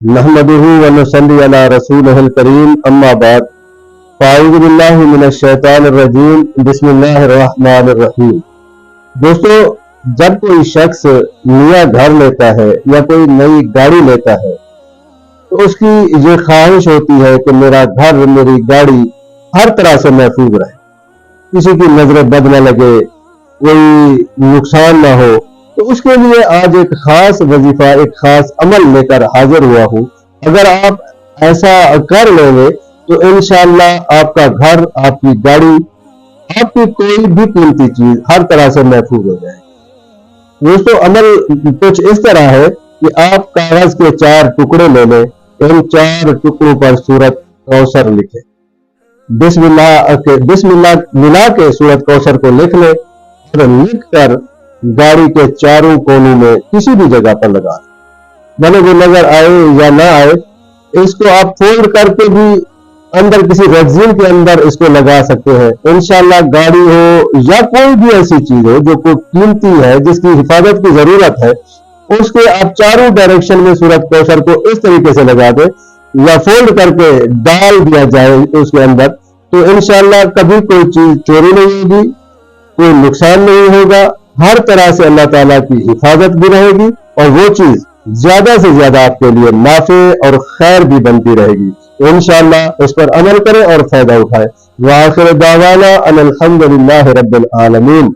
नहमदुहु व नसल्ली अला रसूलिहिल करीम अम्मा बाद फ़अऊज़ु बिल्लाहि मिनश शैतानिर रजीम बिस्मिल्लाहिर रहमानिर रहीम। दोस्तों, जब कोई शख्स नया घर लेता है या कोई नई गाड़ी लेता है तो उसकी ये ख्वाहिश होती है कि मेरा घर, मेरी गाड़ी हर तरह से महफूज रहे, किसी की नजर बद न लगे, कोई नुकसान ना हो। तो उसके लिए आज एक खास वजीफा, एक खास अमल लेकर हाजिर हुआ हूँ। अगर आप ऐसा कर लेंगे तो इंशाअल्लाह आपका घर, आपकी गाड़ी, आपकी कोई भी कीमती चीज हर तरह से महफूज हो जाएगी। दोस्तों, अमल कुछ इस तरह है कि आप कागज के 4 टुकड़े ले लें, इन 4 टुकड़ों पर सूरत कौसर लिखें, बिस्मिल्लाह मिला के सूरत कौसर को लिख लें और लिख कर गाड़ी के चारों कोनों में किसी भी जगह पर लगा दें। भले वो नजर आए या ना आए, इसको आप फोल्ड करके भी अंदर किसी रज़ीन के अंदर इसको लगा सकते हैं। इंशाअल्लाह गाड़ी हो या कोई भी ऐसी चीज हो जो कोई कीमती है, जिसकी हिफाजत की जरूरत है, उसके आप चारों डायरेक्शन में सूरत कौसर को इस तरीके से लगा दें या फोल्ड करके डाल दिया जाए उसके अंदर, तो इंशाअल्लाह कभी कोई चीज चोरी नहीं होगी, कोई नुकसान नहीं होगा, हर तरह से अल्लाह ताला की हिफाजत भी रहेगी और वो चीज ज्यादा से ज्यादा आपके लिए नाफे और खैर भी बनती रहेगी। इंशाअल्लाह इस पर अमल करें और फायदा उठाएं। व आखिर दावाना अनिल हम्दुलिल्लाहि रब्बिल आलमीन।